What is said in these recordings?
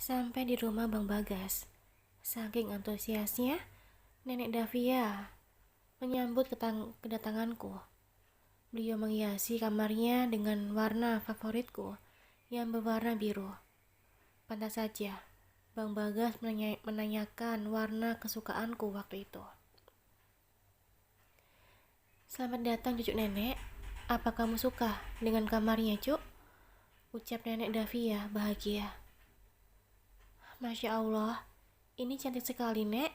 Sampai di rumah Bang Bagas. Saking antusiasnya, Nenek Davia menyambut kedatanganku. Beliau menghiasi kamarnya dengan warna favoritku yang berwarna biru. Pantas saja, Bang Bagas menanyakan warna kesukaanku waktu itu. Selamat datang cucu nenek. Apa kamu suka dengan kamarnya, Cuk? Ucap Nenek Davia bahagia. Masya Allah, ini cantik sekali, Nek.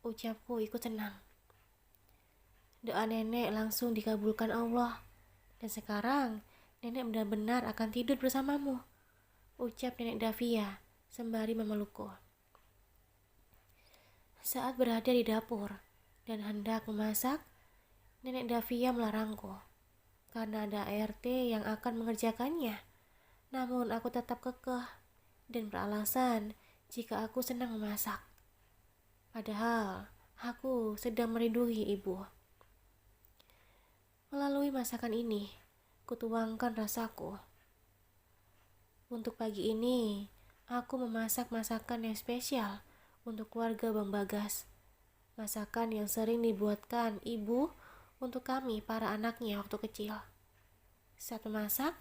Ucapku ikut senang. Doa nenek langsung dikabulkan Allah. Dan sekarang, nenek benar-benar akan tidur bersamamu. Ucap Nenek Davia sembari memelukku. Saat berada di dapur dan hendak memasak, Nenek Davia melarangku. Karena ada ART yang akan mengerjakannya. Namun aku tetap kekeh dan beralasan jika aku senang memasak. Padahal aku sedang merindui ibu. Melalui masakan ini, kutuangkan rasaku. Untuk pagi ini, aku memasak masakan yang spesial untuk keluarga Bang Bagas. Masakan yang sering dibuatkan ibu untuk kami para anaknya waktu kecil. Saat memasak,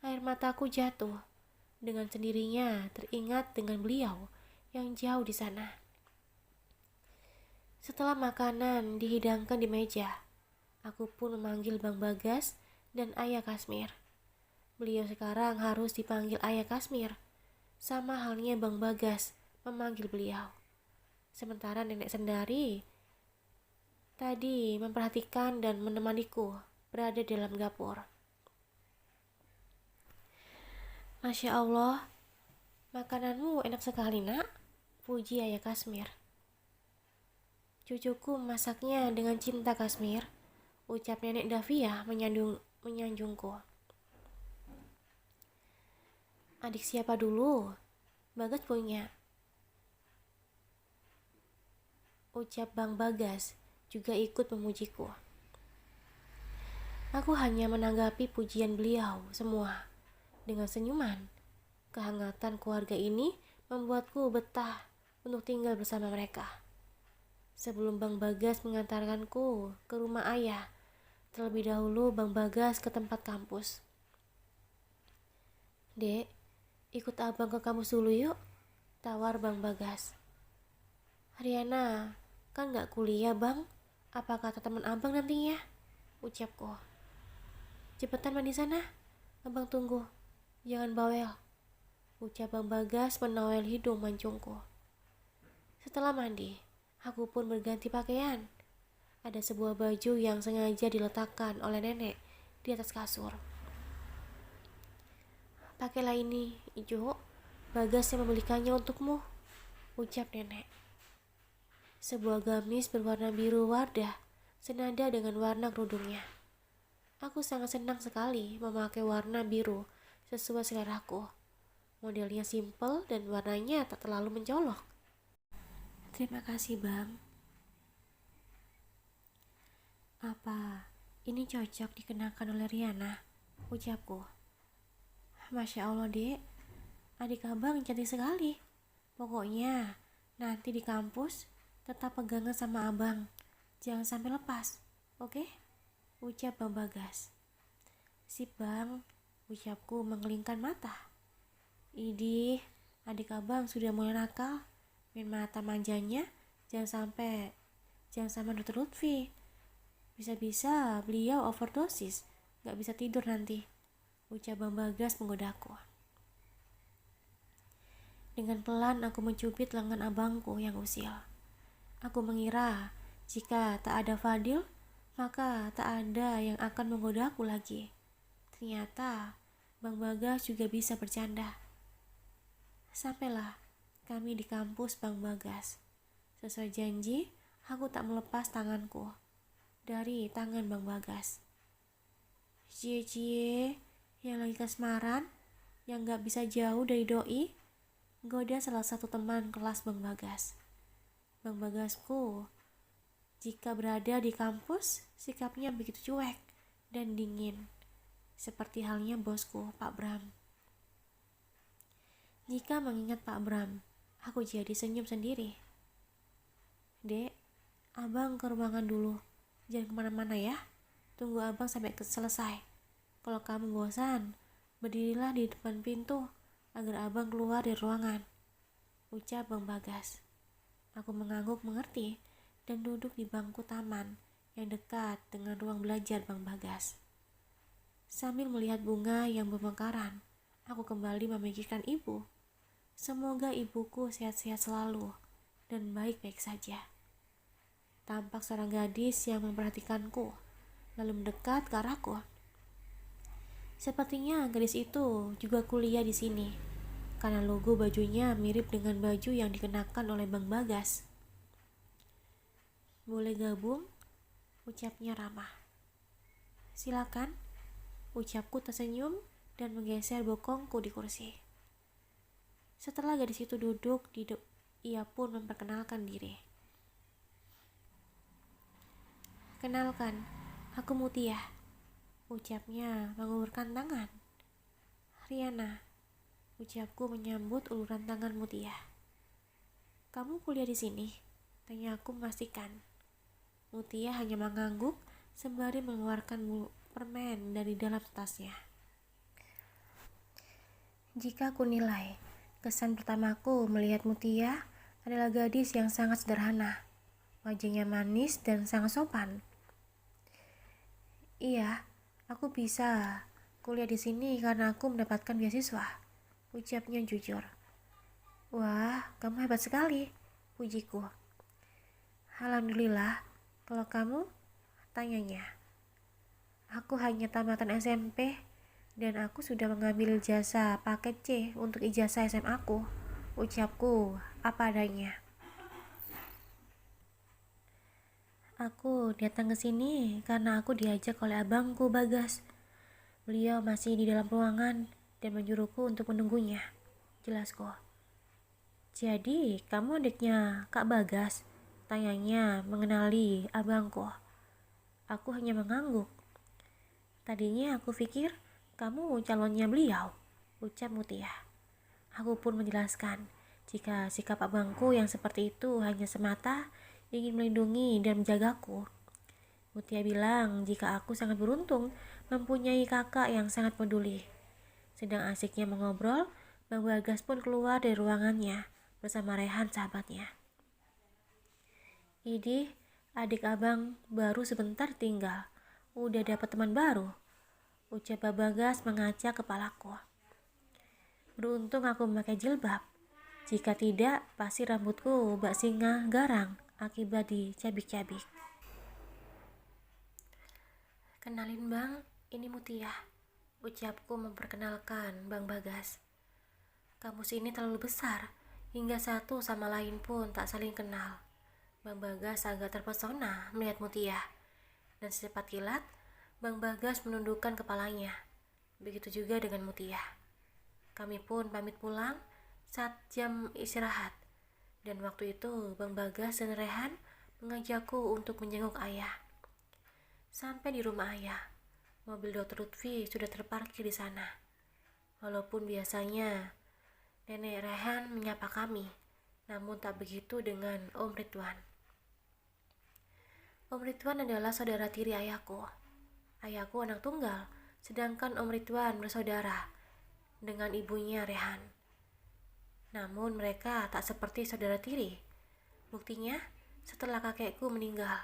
air mataku jatuh. Dengan sendirinya teringat dengan beliau yang jauh di sana. Setelah makanan dihidangkan di meja, aku pun memanggil Bang Bagas dan Ayah Kasmir. Beliau sekarang harus dipanggil Ayah Kasmir, sama halnya Bang Bagas memanggil beliau. Sementara Nenek Sendari tadi memperhatikan dan menemaniku berada di dalam dapur. Masya Allah, makananmu enak sekali, Nak. Puji Ayah Kasmir. Cucuku masaknya dengan cinta, Kasmir. Ucap Nenek Davia menyanjungku. Adik siapa dulu? Bagas punya. Ucap Bang Bagas juga ikut memujiku. Aku hanya menanggapi pujian beliau semua dengan senyuman. Kehangatan keluarga ini membuatku betah untuk tinggal bersama mereka. Sebelum Bang Bagas mengantarkanku ke rumah ayah, terlebih dahulu Bang Bagas ke tempat kampus. Dek, ikut abang ke kampus dulu yuk, tawar Bang Bagas. Riana, kan gak kuliah bang, apa kata teman abang nantinya? Ucapku. Cepetan mandi sana, abang tunggu, jangan bawel. Ucap Bang Bagas menawel hidung mancungku. Setelah mandi, aku pun berganti pakaian. Ada sebuah baju yang sengaja diletakkan oleh nenek di atas kasur. Pakailah ini, Ijo. Bagas yang membelikannya untukmu, ucap nenek. Sebuah gamis berwarna biru Wardah, senada dengan warna kerudungnya. Aku sangat senang sekali memakai warna biru sesuai seleraku. Modelnya simple dan warnanya tak terlalu mencolok. Terima kasih, Bang. Apa ini cocok dikenakan oleh Riana? Ucapku. Masya Allah, Dek. Adik abang cantik sekali. Pokoknya nanti di kampus tetap pegangan sama abang. Jangan sampai lepas, oke? Ucap Bang Bagas. Sip, Bang. Ucapku mengelingkan mata. Idih, adik abang sudah mulai nakal. Main mata manjanya, jangan sama Dr. Lutfi. Bisa-bisa beliau overdosis, gak bisa tidur nanti. Ucap Bang Bagas menggodaku. Dengan pelan aku mencubit lengan abangku yang usil. Aku mengira jika tak ada Fadil, maka tak ada yang akan menggodaku lagi. Ternyata Bang Bagas juga bisa bercanda. Sampailah kami di kampus Bang Bagas. Sesuai janji, aku tak melepas tanganku dari tangan Bang Bagas. Cie-cie yang lagi kasmaran, yang gak bisa jauh dari doi, goda salah satu teman kelas Bang Bagas. Bang Bagasku, jika berada di kampus, sikapnya begitu cuek dan dingin, seperti halnya bosku, Pak Bram. Jika mengingat Pak Bram, aku jadi senyum sendiri. Dek, abang ke ruangan dulu. Jangan kemana-mana ya. Tunggu abang sampai selesai. Kalau kamu bosan, berdirilah di depan pintu agar abang keluar dari ruangan, ucap Bang Bagas. Aku mengangguk mengerti dan duduk di bangku taman yang dekat dengan ruang belajar Bang Bagas. Sambil melihat bunga yang bermekaran, aku kembali memikirkan ibu. Semoga ibuku sehat-sehat selalu dan baik-baik saja. Tampak seorang gadis yang memperhatikanku, lalu mendekat ke arahku. Sepertinya gadis itu juga kuliah di sini, karena logo bajunya mirip dengan baju yang dikenakan oleh Bang Bagas. Boleh gabung? Ucapnya ramah. Silakan, ucapku tersenyum dan menggeser bokongku di kursi. Setelah gadis itu duduk, ia pun memperkenalkan diri. Kenalkan, aku Mutia, ucapnya mengulurkan tangan. Riana, ucapku menyambut uluran tangan Mutia. Kamu kuliah di sini? Tanya aku memastikan. Mutia hanya mengangguk sembari mengeluarkan permen dari dalam tasnya. Jika aku nilai, kesan pertamaku melihat Mutia adalah gadis yang sangat sederhana. Wajahnya manis dan sangat sopan. Iya, aku bisa kuliah di sini karena aku mendapatkan beasiswa, ucapnya jujur. Wah, kamu hebat sekali, pujiku. Alhamdulillah, kalau kamu? Tanyanya. Aku hanya tamatan SMP dan aku sudah mengambil jasa paket C untuk ijazah SMA aku, ucapku apa adanya. Aku datang ke sini karena aku diajak oleh abangku Bagas. Beliau masih di dalam ruangan dan menyuruhku untuk menunggunya. Jelasku. Jadi, kamu adiknya Kak Bagas? Tanyanya mengenali abangku. Aku hanya mengangguk. Tadinya aku pikir kamu calonnya beliau, ucap Mutia. Aku pun menjelaskan jika sikap abangku yang seperti itu hanya semata ingin melindungi dan menjagaku. Mutia bilang jika aku sangat beruntung mempunyai kakak yang sangat peduli. Sedang asiknya mengobrol, Bang Bagas pun keluar dari ruangannya bersama Rehan sahabatnya. Idih, adik abang baru sebentar tinggal, udah dapat teman baru, ucap Bang Bagas mengacak kepalaku. Beruntung aku memakai jilbab. Jika tidak, pasti rambutku bak singa garang akibat dicabik-cabik. Kenalin bang, ini Mutia, ucapku memperkenalkan Bang Bagas. Kampus ini terlalu besar, hingga satu sama lain pun tak saling kenal. Bang Bagas agak terpesona melihat Mutia, dan secepat kilat, Bang Bagas menundukkan kepalanya. Begitu juga dengan Mutia. Kami pun pamit pulang saat jam istirahat, dan waktu itu Bang Bagas dan Rehan mengajakku untuk menjenguk ayah. Sampai di rumah ayah, mobil Dr. Lutfi sudah terparkir di sana. Walaupun biasanya Nenek Rehan menyapa kami, namun tak begitu dengan Om Ridwan. Om Ridwan adalah saudara tiri ayahku. Ayahku anak tunggal, sedangkan Om Ridwan bersaudara dengan ibunya Rehan. Namun mereka tak seperti saudara tiri. Buktinya, setelah kakekku meninggal,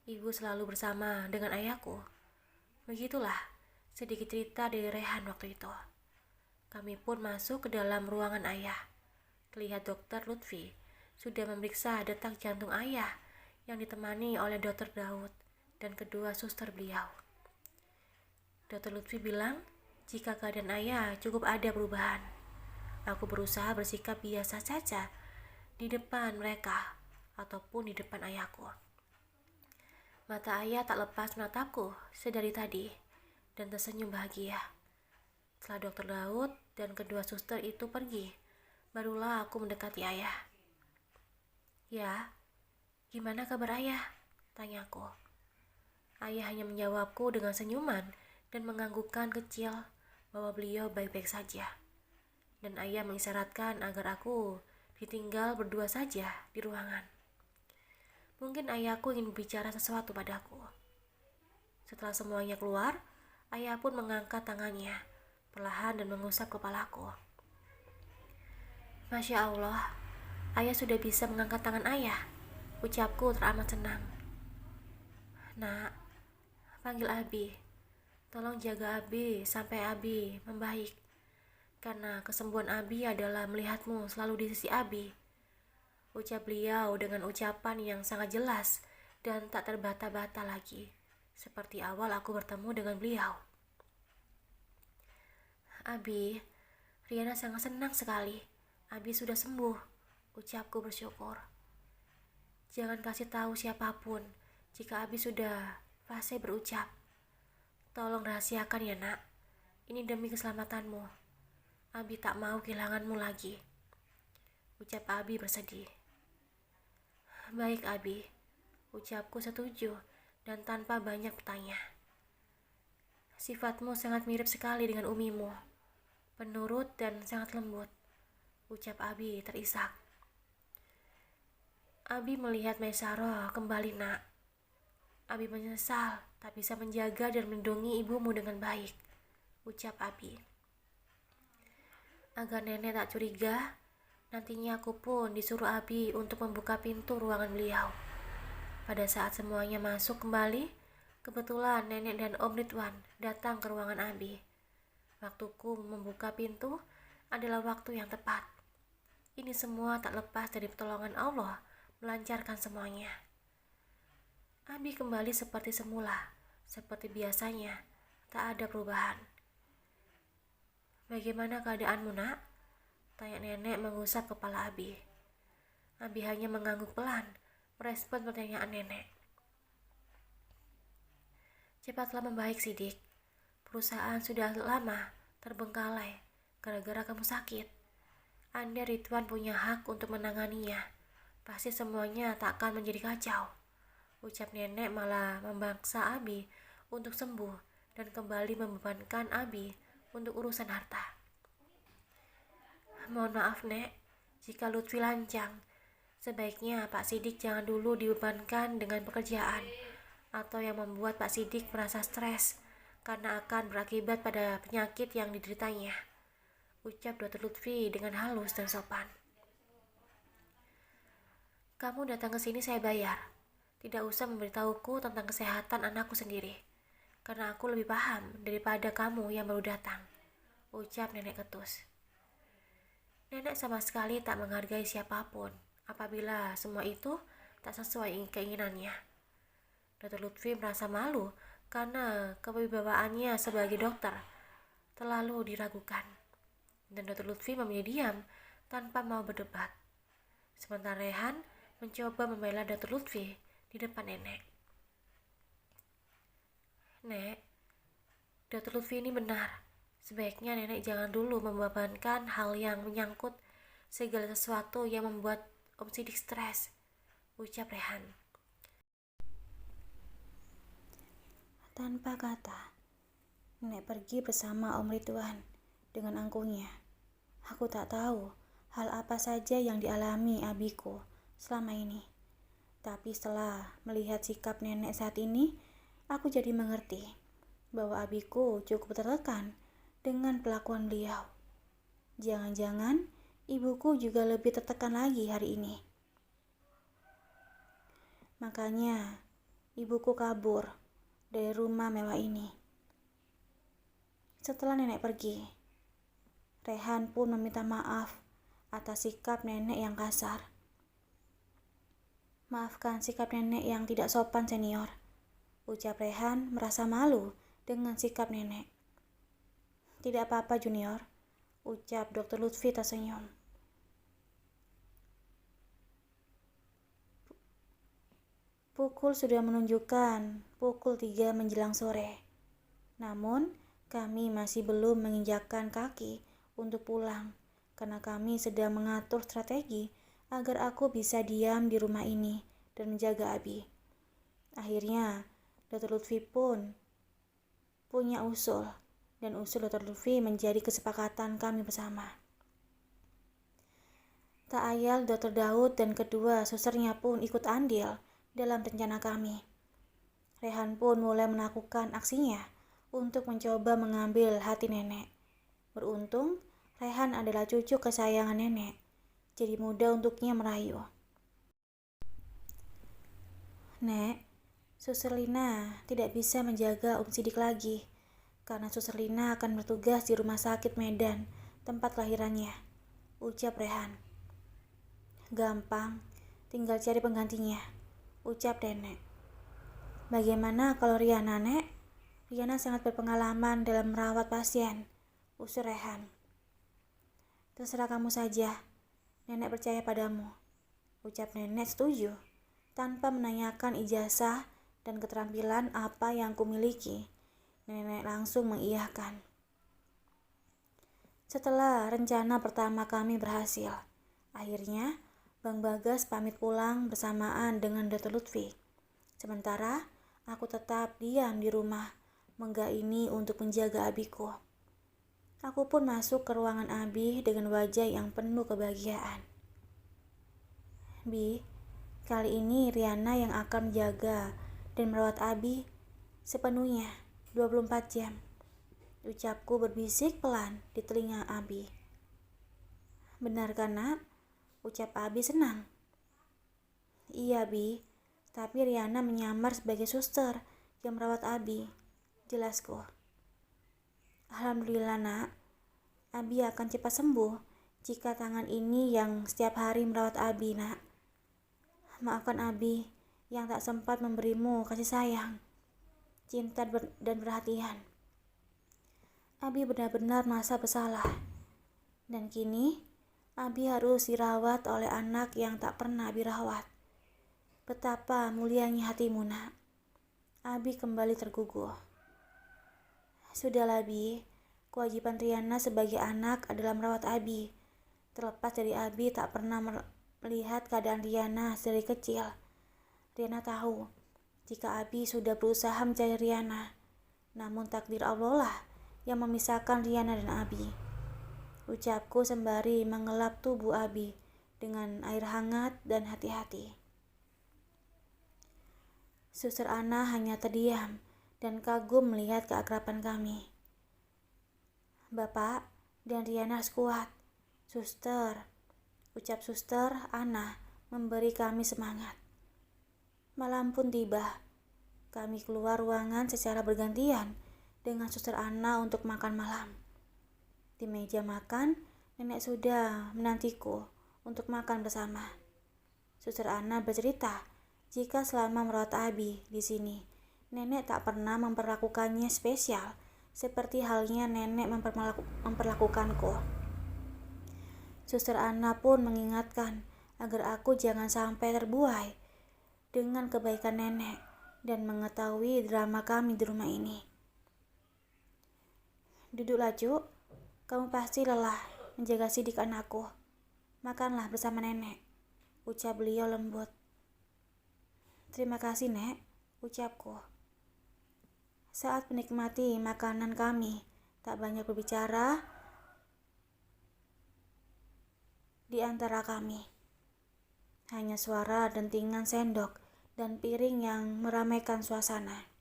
ibu selalu bersama dengan ayahku. Begitulah sedikit cerita dari Rehan waktu itu. Kami pun masuk ke dalam ruangan ayah. Terlihat Dr. Lutfi sudah memeriksa detak jantung ayah yang ditemani oleh Dr. Daud dan kedua suster beliau. Dr. Lutfi bilang jika keadaan ayah cukup ada perubahan. Aku berusaha bersikap biasa saja di depan mereka ataupun di depan ayahku. Mata ayah tak lepas menatapku sedari tadi dan tersenyum bahagia. Setelah Dr. Daud dan kedua suster itu pergi, barulah aku mendekati ayah. Ya, gimana kabar ayah? Tanyaku. Ayah hanya menjawabku dengan senyuman dan menganggukkan kecil bahwa beliau baik-baik saja. dan ayah mengisyaratkan agar aku ditinggal berdua saja di ruangan. Mungkin ayahku ingin bicara sesuatu padaku. Setelah semuanya keluar, ayah pun mengangkat tangannya perlahan dan mengusap kepalaku. Masya Allah, ayah sudah bisa mengangkat tangan ayah. Ucapku teramat senang. Nak, panggil Abi. Tolong jaga Abi sampai Abi membaik. Karena kesembuhan Abi adalah melihatmu selalu di sisi Abi. Ucap beliau dengan ucapan yang sangat jelas dan tak terbata-bata lagi. Seperti awal aku bertemu dengan beliau. Abi, Riana sangat senang sekali. Abi sudah sembuh. Ucapku bersyukur. Jangan kasih tahu siapapun jika Abi sudah fase berucap. Tolong rahasiakan ya nak. Ini demi keselamatanmu. Abi tak mau kehilanganmu lagi. Ucap Abi bersedih. Baik Abi. Ucapku setuju dan tanpa banyak bertanya. Sifatmu sangat mirip sekali dengan umimu. Penurut dan sangat lembut. Ucap Abi terisak. Abi melihat Maisaro kembali nak. Abi menyesal tak bisa menjaga dan melindungi ibumu dengan baik. Ucap Abi. Agar nenek tak curiga, nantinya aku pun disuruh Abi untuk membuka pintu ruangan beliau. Pada saat semuanya masuk kembali, kebetulan nenek dan Om Ridwan datang ke ruangan Abi. Waktuku membuka pintu adalah waktu yang tepat. Ini semua tak lepas dari pertolongan Allah melancarkan semuanya. Abi kembali seperti semula, seperti biasanya, tak ada perubahan. Bagaimana keadaanmu nak? Tanya nenek mengusap kepala Abi. Abi hanya mengangguk pelan, merespon pertanyaan nenek. Cepatlah membaik Sidik. Perusahaan sudah lama terbengkalai gara-gara kamu sakit. Anda Ridwan punya hak untuk menanganinya. Pasti semuanya tak akan menjadi kacau. Ucap nenek malah memaksa Abi untuk sembuh dan kembali membebankan Abi untuk urusan harta. Mohon maaf nek, jika Lutfi lancang. Sebaiknya Pak Sidik jangan dulu dibebankan dengan pekerjaan atau yang membuat Pak Sidik merasa stres karena akan berakibat pada penyakit yang dideritanya. Ucap Dr. Lutfi dengan halus dan sopan. Kamu datang ke sini saya bayar. Tidak usah memberitahuku tentang kesehatan anakku sendiri. Karena aku lebih paham daripada kamu yang baru datang. Ucap nenek ketus. Nenek sama sekali tak menghargai siapapun apabila semua itu tak sesuai keinginannya. Dr. Lutfi merasa malu karena kewibawaannya sebagai dokter terlalu diragukan. Dan Dr. Lutfi memilih diam tanpa mau berdebat. Sementara Rehan mencoba membela Dr. Lutfi di depan nenek. Nek, Dr. Lutfi ini benar. Sebaiknya nenek jangan dulu membebankan hal yang menyangkut segala sesuatu yang membuat Om Sidik stres. Ucap Rehan. Tanpa kata, nenek pergi bersama Om Ridwan dengan angkuhnya. Aku tak tahu hal apa saja yang dialami abiku selama ini. Tapi setelah melihat sikap nenek saat ini, aku jadi mengerti bahwa abiku cukup tertekan dengan pelakuan beliau. Jangan-jangan ibuku juga lebih tertekan lagi hari ini. Makanya ibuku kabur dari rumah mewah ini. Setelah nenek pergi, Rehan pun meminta maaf atas sikap nenek yang kasar. Maafkan sikap nenek yang tidak sopan senior. Ucap Rehan merasa malu dengan sikap nenek. Tidak apa-apa junior, ucap Dr. Lutfi tersenyum. Pukul sudah menunjukkan pukul 3 menjelang sore. Namun, kami masih belum menginjakkan kaki untuk pulang karena kami sedang mengatur strategi agar aku bisa diam di rumah ini dan menjaga Abi. Akhirnya, Dr. Lutfi pun punya usul dan usul Dr. Lutfi menjadi kesepakatan kami bersama. Tak ayal Dr. Daud dan kedua susternya pun ikut andil dalam rencana kami. Rehan pun mulai melakukan aksinya untuk mencoba mengambil hati nenek. Beruntung, Rehan adalah cucu kesayangan nenek, jadi mudah untuknya merayu. Nek, Suster Lina tidak bisa menjaga Sidik lagi, karena Suster Lina akan bertugas di rumah sakit Medan, tempat kelahirannya, ucap Rehan. Gampang, tinggal cari penggantinya, ucap nenek. Bagaimana kalau Riana, Nek? Riana sangat berpengalaman dalam merawat pasien, usul Rehan. Terserah kamu saja, nenek percaya padamu, ucap nenek setuju, tanpa menanyakan ijazah dan keterampilan apa yang kumiliki. Nenek langsung mengiyakan. Setelah rencana pertama kami berhasil, akhirnya Bang Bagas pamit pulang bersamaan dengan Dr. Lutfi. Sementara aku tetap diam di rumah Mengga ini untuk menjaga abiku. Aku pun masuk ke ruangan Abi dengan wajah yang penuh kebahagiaan. Bi, kali ini Riana yang akan menjaga dan merawat Abi sepenuhnya 24 jam. Ucapku berbisik pelan di telinga Abi. Benar kan, Nak? Ucap Abi senang. Iya, Bi, tapi Riana menyamar sebagai suster yang merawat Abi, jelasku. Alhamdulillah, Nak. Abi akan cepat sembuh jika tangan ini yang setiap hari merawat Abi, Nak. Maafkan Abi yang tak sempat memberimu kasih sayang, cinta dan perhatian. Abi benar-benar merasa bersalah. Dan kini, Abi harus dirawat oleh anak yang tak pernah Abi rawat. Betapa mulianya hatimu, Nak. Abi kembali terguguh. Sudahlah, Bi. Kewajiban Riana sebagai anak adalah merawat Abi. Terlepas dari Abi tak pernah melihat keadaan Riana dari kecil. Riana tahu jika Abi sudah berusaha mencari Riana. Namun takdir Allah lah yang memisahkan Riana dan Abi. Ucapku sembari mengelap tubuh Abi dengan air hangat dan hati-hati. Suster Ana hanya terdiam dan kagum melihat keakraban kami. Bapak dan Riana harus kuat, suster, ucap suster Ana memberi kami semangat. Malam pun tiba. Kami keluar ruangan secara bergantian dengan suster Ana untuk makan malam. Di meja makan, nenek sudah menantiku untuk makan bersama. Suster Ana bercerita jika selama merawat Abi di sini, nenek tak pernah memperlakukannya spesial seperti halnya nenek memperlakukanku. Suster Ana pun mengingatkan agar aku jangan sampai terbuai dengan kebaikan nenek dan mengetahui drama kami di rumah ini. Duduklah, Cuk. Kamu pasti lelah menjaga Sidik anakku. Makanlah bersama nenek, ucap beliau lembut. Terima kasih, Nek, ucapku. Saat menikmati makanan kami, tak banyak berbicara di antara kami. Hanya suara dentingan sendok dan piring yang meramaikan suasana.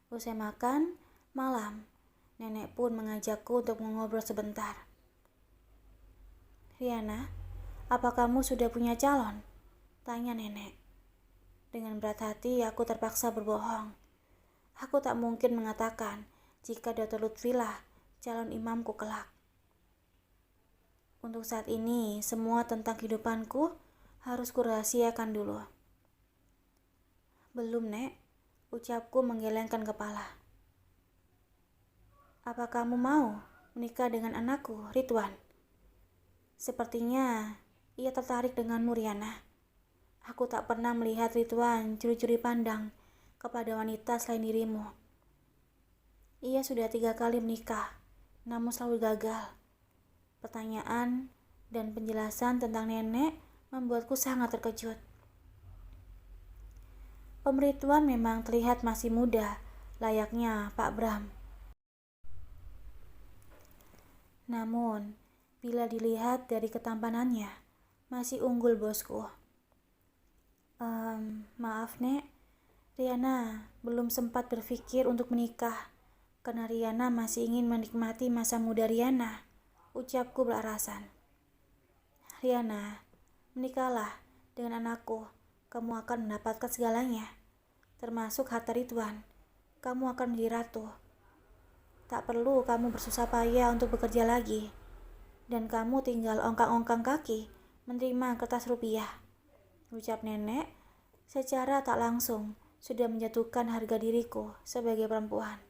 Usai makan malam, nenek pun mengajakku untuk mengobrol sebentar. Riana, apa kamu sudah punya calon? Tanya nenek. Dengan berat hati aku terpaksa berbohong. Aku tak mungkin mengatakan jika Dr. Lutfi lah calon imamku kelak. Untuk saat ini, semua tentang kehidupanku harus kurahasiakan dulu. Belum, Nek, ucapku menggelengkan kepala. Apa kamu mau menikah dengan anakku, Ridwan? Sepertinya ia tertarik denganmu, Riana. Aku tak pernah melihat Ridwan curi-curi pandang kepada wanita selain dirimu. Ia sudah 3 kali menikah, namun selalu gagal. Pertanyaan dan penjelasan tentang nenek membuatku sangat terkejut. Om Ridwan memang terlihat masih muda, layaknya Pak Bram. Namun, Bila dilihat dari ketampanannya, masih unggul bosku. Maaf Nek, Riana belum sempat berpikir untuk menikah karena Riana masih ingin menikmati masa muda Riana, ucapku beralasan. Riana, menikahlah dengan anakku, kamu akan mendapatkan segalanya, termasuk harta Ridwan. Kamu akan menjadi ratu. Tak perlu kamu bersusah payah untuk bekerja lagi, dan kamu tinggal ongkang-ongkang kaki menerima kertas rupiah, ucap nenek secara tak langsung sudah menjatuhkan harga diriku sebagai perempuan.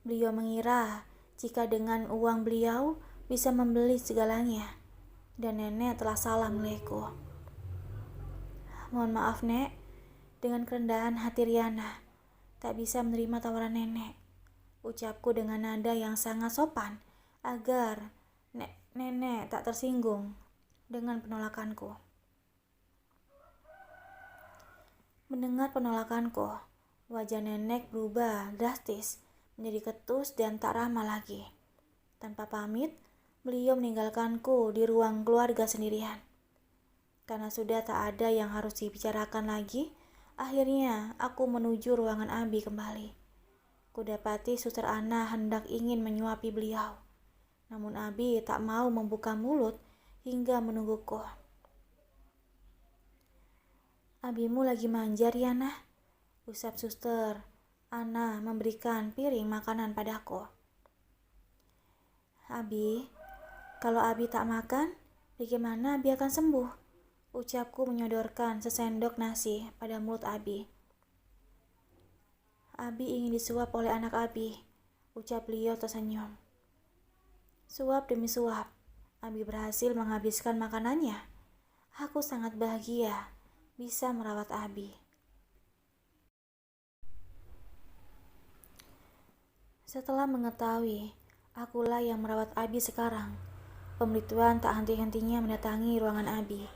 Beliau mengira jika dengan uang beliau bisa membeli segalanya, dan nenek telah salah menilaiku. Mohon maaf Nek, dengan kerendahan hati Riana tak bisa menerima tawaran nenek, ucapku dengan nada yang sangat sopan agar nenek tak tersinggung dengan penolakanku. Mendengar penolakanku, wajah nenek berubah drastis menjadi ketus dan tak ramah lagi. Tanpa pamit, beliau meninggalkanku di ruang keluarga sendirian. Karena sudah tak ada yang harus dibicarakan lagi, akhirnya aku menuju ruangan Abi kembali. Kudapati Suster Ana hendak ingin menyuapi beliau. Namun Abi tak mau membuka mulut hingga menungguku. Abimu lagi manja Riana, usap Suster Ana memberikan piring makanan padaku. Abi, kalau Abi tak makan, bagaimana Abi akan sembuh? Ucapku menyodorkan sesendok nasi pada mulut Abi. Abi ingin disuap oleh anak Abi, ucap beliau tersenyum. Suap demi suap, Abi berhasil menghabiskan makanannya. Aku sangat bahagia bisa merawat Abi. Setelah mengetahui akulah yang merawat Abi sekarang, Om Ridwan tak henti-hentinya mendatangi ruangan Abi.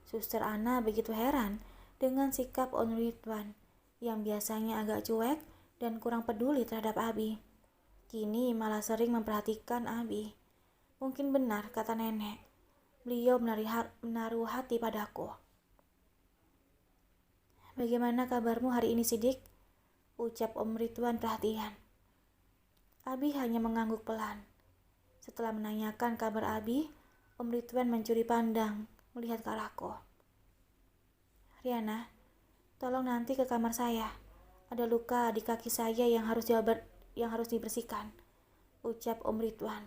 Suster Ana begitu heran dengan sikap Om Ridwan yang biasanya agak cuek dan kurang peduli terhadap Abi. Kini malah sering memperhatikan Abi. Mungkin benar kata nenek, beliau menaruh hati padaku. Bagaimana kabarmu hari ini Sidik? Ucap Om Ridwan perhatian. Abi hanya mengangguk pelan. Setelah menanyakan kabar Abi, Om Ridwan mencuri pandang melihat ke arahku. Riana, tolong nanti ke kamar saya. Ada luka di kaki saya yang harus dibersihkan, ucap Om Ridwan.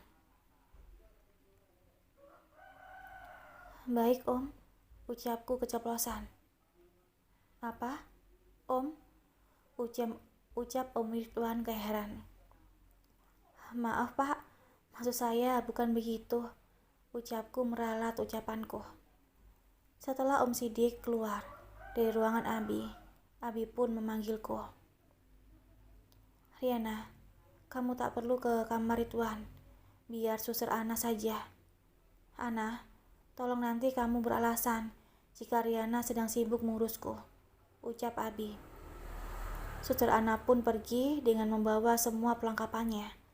Baik Om, ucapku keceplosan. Apa? Om? Ucap Om Ridwan keheran. Maaf Pak, maksud saya bukan begitu, ucapku meralat ucapanku. Setelah Om Sidik keluar dari ruangan Abi pun memanggilku. Riana, kamu tak perlu ke kamar Ridwan, biar Suster Ana saja. Ana, tolong nanti kamu beralasan jika Riana sedang sibuk mengurusku, ucap Abi. Suster Ana pun pergi dengan membawa semua perlengkapannya.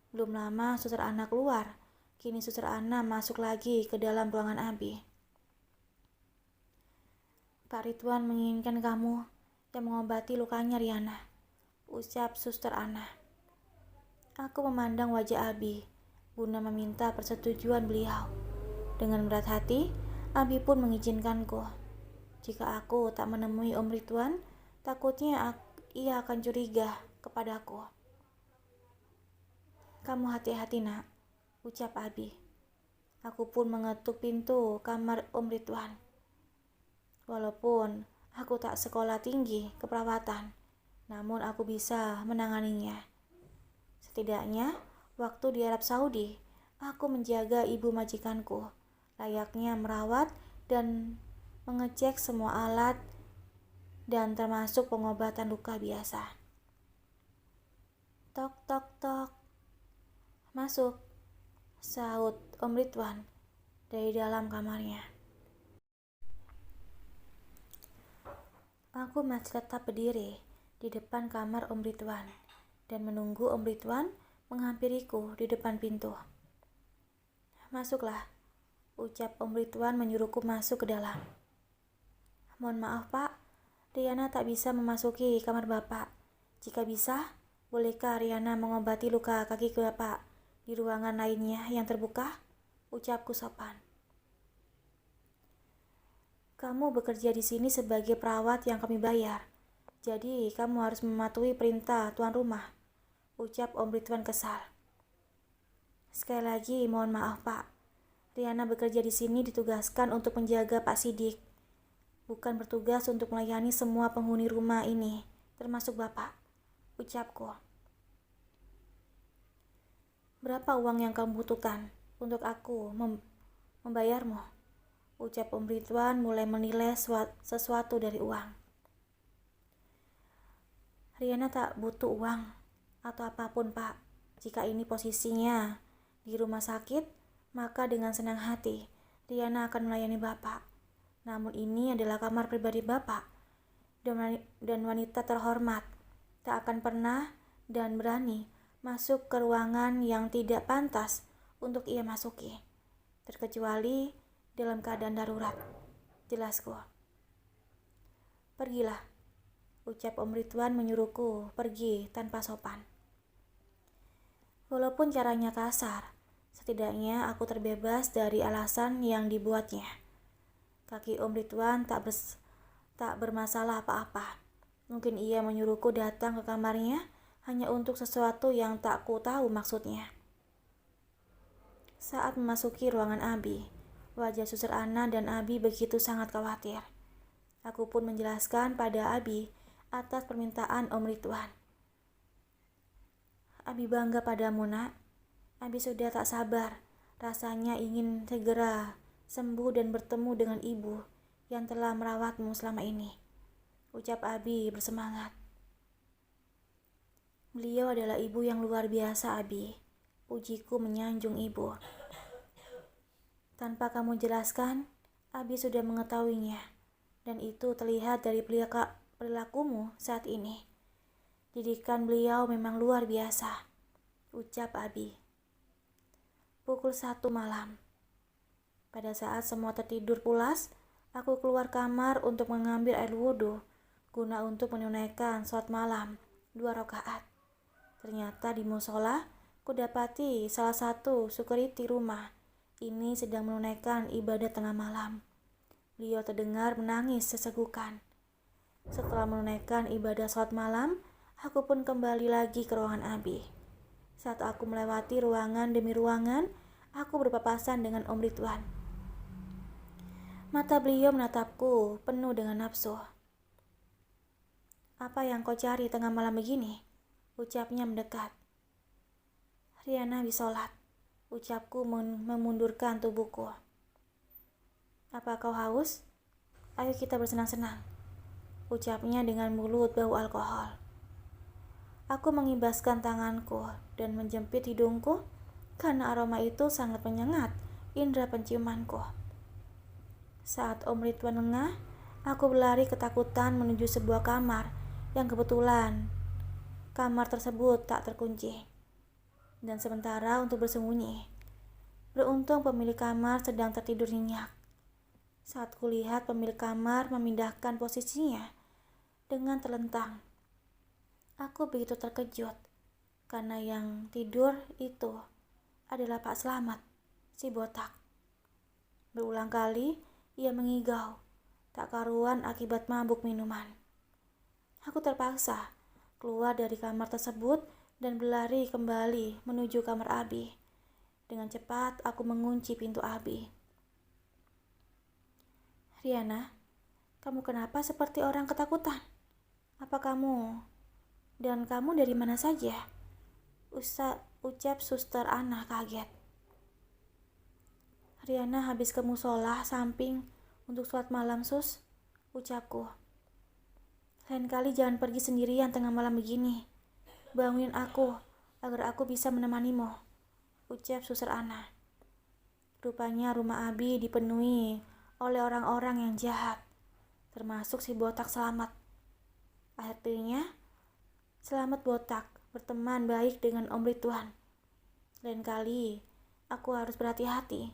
Belum lama Suster Ana keluar, kini Suster Ana masuk lagi ke dalam ruangan Abi. Pak Ridwan menginginkan kamu yang mengobati lukanya Riana, ucap Suster Ana. Aku memandang wajah Abi, guna meminta persetujuan beliau. Dengan berat hati, Abi pun mengizinkanku. Jika aku tak menemui Om Ridwan, takutnya ia akan curiga kepadaku. Kamu hati-hati nak, ucap Abi. Aku pun mengetuk pintu kamar Om Ridwan. Walaupun aku tak sekolah tinggi keperawatan, namun aku bisa menanganinya. Setidaknya, waktu di Arab Saudi, aku menjaga ibu majikanku, layaknya merawat dan mengecek semua alat dan termasuk pengobatan luka biasa. Tok tok tok. Masuk, sahut Om Ridwan dari dalam kamarnya. Aku masih tetap berdiri di depan kamar Om Ridwan dan menunggu Om Ridwan menghampiriku di depan pintu. Masuklah, ucap Om Ridwan menyuruhku masuk ke dalam. Mohon maaf Pak, Riana tak bisa memasuki kamar Bapak. Jika bisa, bolehkah Riana mengobati luka kaki Bapak di ruangan lainnya yang terbuka? Ucapku sopan. Kamu bekerja di sini sebagai perawat yang kami bayar. Jadi kamu harus mematuhi perintah tuan rumah. Ucap Om Ridwan kesal. Sekali lagi mohon maaf Pak. Riana bekerja di sini ditugaskan untuk menjaga Pak Sidik. Bukan bertugas untuk melayani semua penghuni rumah ini, termasuk Bapak. Ucapku. Berapa uang yang kamu butuhkan untuk aku membayarmu? Ucap Om Ridwan mulai menilai sesuatu dari uang. Riana tak butuh uang atau apapun Pak. Jika ini posisinya di rumah sakit, maka dengan senang hati Riana akan melayani Bapak. Namun ini adalah kamar pribadi Bapak, dan wanita terhormat tak akan pernah dan berani masuk ke ruangan yang tidak pantas untuk ia masuki, terkecuali dalam keadaan darurat. Jelasku. Pergilah, ucap Om Ridwan menyuruhku pergi tanpa sopan. Walaupun caranya kasar, setidaknya aku terbebas dari alasan yang dibuatnya. Kaki Om Ridwan tak bermasalah apa-apa. Mungkin ia menyuruhku datang ke kamarnya hanya untuk sesuatu yang tak ku tahu maksudnya. Saat memasuki ruangan Abi, wajah Suster Ana dan Abi begitu sangat khawatir. Aku pun menjelaskan pada Abi atas permintaan Om Ridwan. Abi bangga padamu nak. Abi sudah tak sabar. Rasanya ingin segera sembuh dan bertemu dengan ibu yang telah merawatmu selama ini. Ucap Abi bersemangat. Beliau adalah ibu yang luar biasa, Abi. Pujiku menyanjung ibu. Tanpa kamu jelaskan, Abi sudah mengetahuinya. Dan itu terlihat dari perilakumu saat ini. Didikan beliau memang luar biasa. Ucap Abi. Pukul 1 malam. Pada saat semua tertidur pulas, aku keluar kamar untuk mengambil air wudhu, guna untuk menunaikan sholat malam 2 rakaat. Ternyata di musola, kudapati salah satu security rumah ini sedang menunaikan ibadah tengah malam. Beliau terdengar menangis sesegukan. Setelah menunaikan ibadah sholat malam, aku pun kembali lagi ke ruangan Abi. Saat aku melewati ruangan demi ruangan, aku berpapasan dengan Om Ridwan. Mata beliau menatapku penuh dengan nafsu. Apa yang kau cari tengah malam begini? Ucapnya mendekat. Riana habis sholat. Ucapku memundurkan tubuhku. Apa kau haus? Ayo kita bersenang-senang. Ucapnya dengan mulut bau alkohol. Aku mengibaskan tanganku dan menjepit hidungku karena aroma itu sangat menyengat indera penciumanku. Saat Om Ridwan lengah, aku berlari ketakutan menuju sebuah kamar yang kebetulan kamar tersebut tak terkunci. Dan sementara untuk bersembunyi, beruntung pemilik kamar sedang tertidur nyenyak. Saat kulihat pemilik kamar memindahkan posisinya dengan terlentang, aku begitu terkejut karena yang tidur itu adalah Pak Slamet, si botak. Berulang kali ia mengigau, tak karuan akibat mabuk minuman. Aku terpaksa keluar dari kamar tersebut dan berlari kembali menuju kamar Abi. Dengan cepat aku mengunci pintu Abi. Riana, kamu kenapa seperti orang ketakutan? Apa kamu dari mana saja? Ucap Suster Ana kaget. Riana habis ke musola samping untuk sholat malam sus, ucapku. Lain kali jangan pergi sendirian tengah malam begini. Bangunin aku agar aku bisa menemanimu, ucap Suster Ana. Rupanya rumah Abi dipenuhi oleh orang-orang yang jahat, termasuk si botak Slamet. Akhirnya, Slamet botak berteman baik dengan Om Ridwan. Lain kali, Aku harus berhati-hati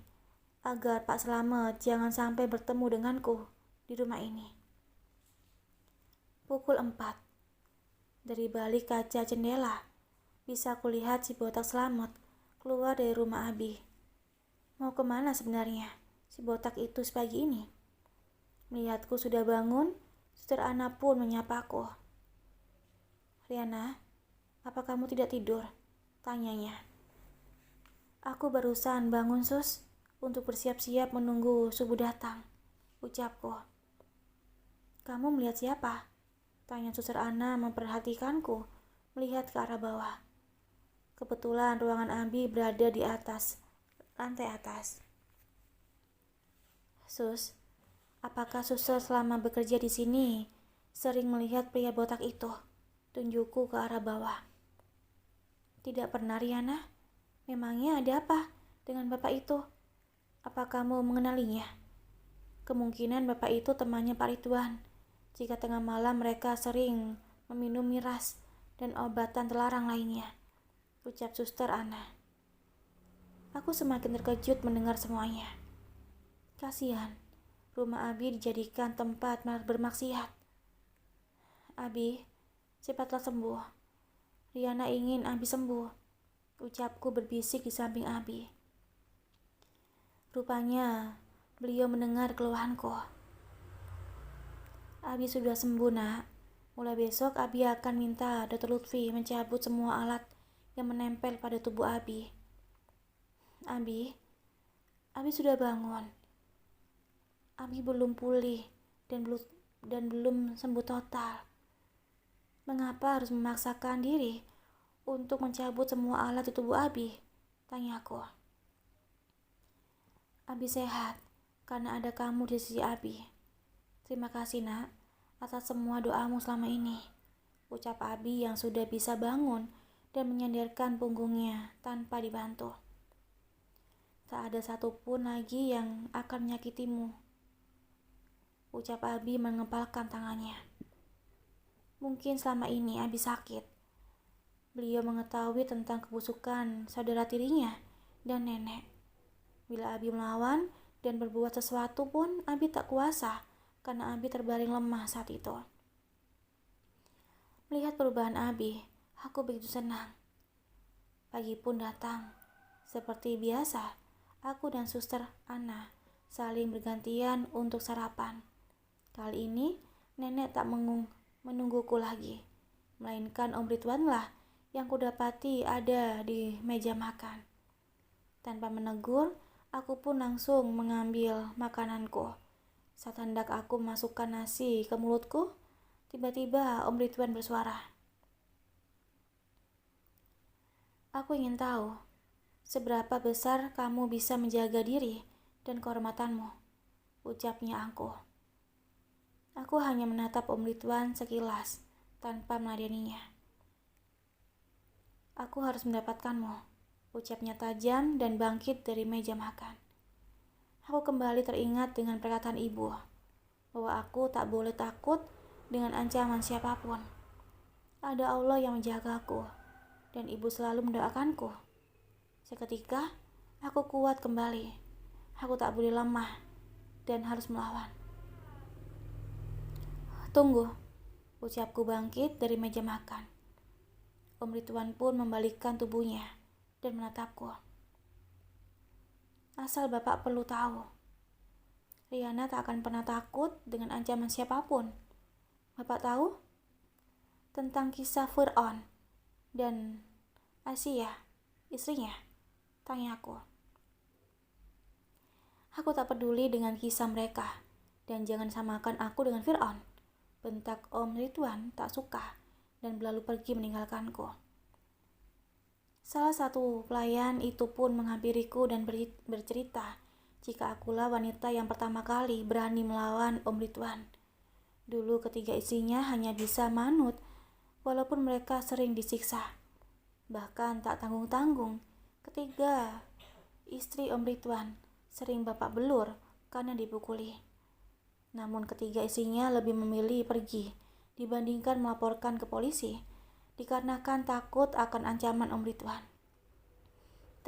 agar Pak Slamet jangan sampai bertemu denganku di rumah ini. Pukul 4. Dari balik kaca jendela, bisa kulihat si botak Slamet keluar dari rumah Abi. Mau kemana sebenarnya si botak itu sepagi ini? Melihatku sudah bangun, Suster Ana pun menyapaku. Riana, apa kamu tidak tidur? Tanyanya. Aku barusan bangun, Sus, untuk bersiap-siap menunggu subuh datang, ucapku. Kamu melihat siapa? Tanya Suster Ana memperhatikanku, melihat ke arah bawah. Kebetulan ruangan Abi berada di atas, lantai atas. Sus, apakah suster selama bekerja di sini sering melihat pria botak itu? Tunjukku ke arah bawah. Tidak pernah, Riana. Memangnya ada apa dengan bapak itu? Apa kamu mengenalinya? Kemungkinan bapak itu temannya Pak Ridwan. Jika tengah malam mereka sering meminum miras dan obatan terlarang lainnya, ucap Suster Ana. Aku semakin terkejut mendengar semuanya. Kasihan, rumah Abi dijadikan tempat bermaksiat. Abi, cepatlah sembuh. Riana ingin Abi sembuh, ucapku berbisik di samping Abi. Rupanya beliau mendengar keluhanku. Abi sudah sembuh, Nak. Mulai besok Abi akan minta Dr. Lutfi mencabut semua alat yang menempel pada tubuh Abi. Abi sudah bangun. Abi belum pulih dan belum sembuh total. Mengapa harus memaksakan diri untuk mencabut semua alat di tubuh Abi? Tanyaku. Abi sehat karena ada kamu di sisi Abi. Terima kasih, Nak, atas semua doamu selama ini, ucap Abi yang sudah bisa bangun dan menyandarkan punggungnya tanpa dibantu. Tak ada satupun lagi yang akan menyakitimu, ucap Abi mengepalkan tangannya. Mungkin selama ini Abi sakit. Beliau mengetahui tentang kebusukan saudara tirinya dan nenek. Bila Abi melawan dan berbuat sesuatu pun Abi tak kuasa karena Abi terbaring lemah saat itu. Melihat perubahan Abi, aku begitu senang. Pagi pun datang. Seperti biasa, aku dan Suster Ana saling bergantian untuk sarapan. Kali ini nenek tak menungguku lagi, melainkan Om Ridwanlah yang kudapati ada di meja makan. Tanpa menegur, aku pun langsung mengambil makananku. Saat hendak aku masukkan nasi ke mulutku, tiba-tiba Om Ridwan bersuara. Aku ingin tahu, seberapa besar kamu bisa menjaga diri dan kehormatanmu, ucapnya aku. Aku hanya menatap Om Ridwan sekilas, tanpa meladeninya. Aku harus mendapatkanmu, ucapnya tajam dan bangkit dari meja makan. Aku kembali teringat dengan perkataan ibu, bahwa aku tak boleh takut dengan ancaman siapapun. Ada Allah yang menjagaku, dan ibu selalu mendoakanku. Seketika, aku kuat kembali. Aku tak boleh lemah dan harus melawan. Tunggu, ucapku bangkit dari meja makan. Om Ridwan pun membalikkan tubuhnya dan menatapku. Asal Bapak perlu tahu, Riana tak akan pernah takut dengan ancaman siapapun. Bapak tahu tentang kisah Fir'aun dan Asia, istrinya? Tanyaku. Aku tak peduli dengan kisah mereka, dan jangan samakan aku dengan Fir'aun, bentak Om Ridwan tak suka dan berlalu pergi meninggalkanku. Salah satu pelayan itu pun menghampiriku dan bercerita jika akulah wanita yang pertama kali berani melawan Om Ridwan. Dulu ketiga istrinya hanya bisa manut walaupun mereka sering disiksa. Bahkan tak tanggung-tanggung, ketiga istri Om Ridwan sering bapak belur karena dipukuli. Namun ketiga istrinya lebih memilih pergi dibandingkan melaporkan ke polisi, dikarenakan takut akan ancaman Om Ridwan.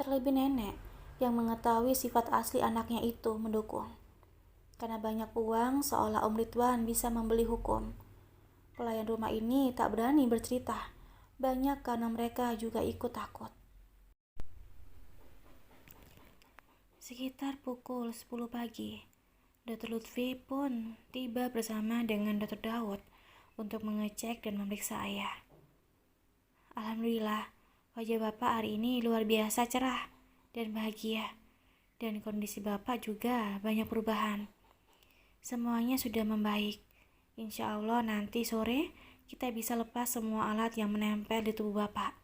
Terlebih nenek yang mengetahui sifat asli anaknya itu mendukung. Karena banyak uang, seolah Om Ridwan bisa membeli hukum. Pelayan rumah ini tak berani bercerita, banyak karena mereka juga ikut takut. Sekitar pukul 10 pagi, Dr. Lutfi pun tiba bersama dengan Dr. Daud untuk mengecek dan memeriksa ayah. Alhamdulillah, wajah Bapak hari ini luar biasa cerah dan bahagia. Dan kondisi Bapak juga banyak perubahan. Semuanya sudah membaik. Insya Allah nanti sore kita bisa lepas semua alat yang menempel di tubuh Bapak,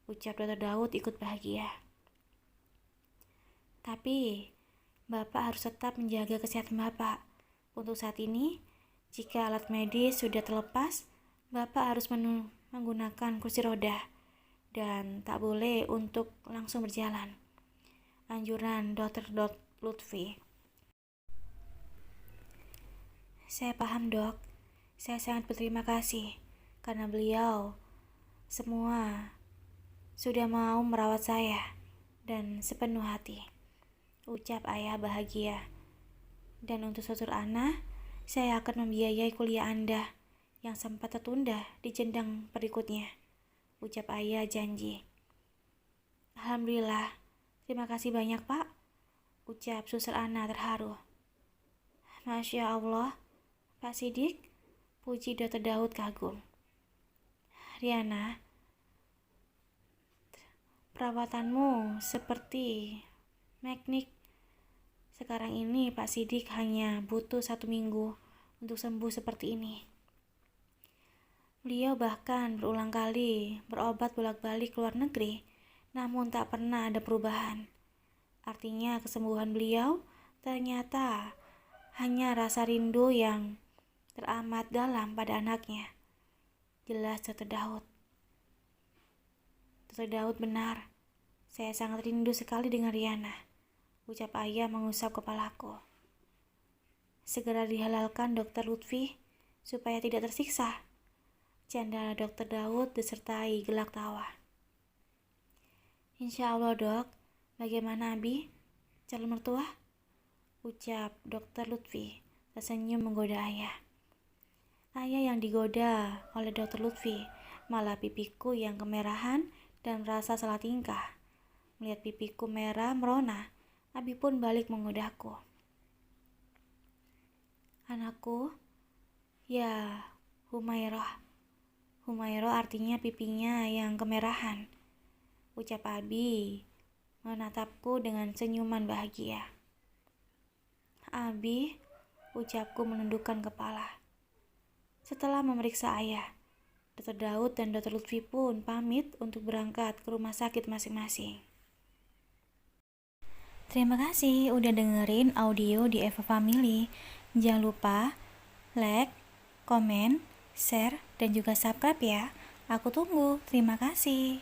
ucap Dr. Daud ikut bahagia. Tapi, Bapak harus tetap menjaga kesehatan Bapak. Untuk saat ini, jika alat medis sudah terlepas, Bapak harus menggunakan kursi roda dan tak boleh untuk langsung berjalan. Anjuran Dr. Lutfi. Saya paham, Dok. Saya sangat berterima kasih karena beliau semua sudah mau merawat saya dan sepenuh hati, ucap ayah bahagia. Dan untuk Dr. Ana, saya akan membiayai kuliah Anda yang sempat tertunda di jenjang berikutnya, ucap ayah janji. Alhamdulillah, terima kasih banyak Pak, ucap Suster Ana terharu. Masya Allah, Pak Sidik, puji Dr. Daud kagum. Riana, perawatanmu seperti magnik. Sekarang ini Pak Sidik hanya butuh 1 minggu untuk sembuh seperti ini. Beliau bahkan berulang kali berobat bolak-balik ke luar negeri, namun tak pernah ada perubahan. Artinya kesembuhan beliau ternyata hanya rasa rindu yang teramat dalam pada anaknya. Jelas Dr. Daud. Dr. Daud benar. Saya sangat rindu sekali dengan Riana, ucap ayah mengusap kepalaku. Segera dihalalkan Dr. Lutfi supaya tidak tersiksa, canda Dr. Daud disertai gelak tawa. Insya Allah Dok, bagaimana Abi? Calon mertua? Ucap Dr. Lutfi tersenyum menggoda ayah. Ayah yang digoda oleh Dr. Lutfi malah pipiku yang kemerahan dan merasa salah tingkah. Melihat pipiku merah merona, Abi pun balik menggodaku. Anakku, ya Humairah. Humairah artinya pipinya yang kemerahan, ucap Abi menatapku dengan senyuman bahagia. Abi, ucapku menundukkan kepala. Setelah memeriksa ayah, Dr. Daud dan Dr. Lutfi pun pamit untuk berangkat ke rumah sakit masing-masing. Terima kasih udah dengerin audio di Eva Family. Jangan lupa like, komen, share, dan juga subscribe ya. Aku tunggu. Terima kasih.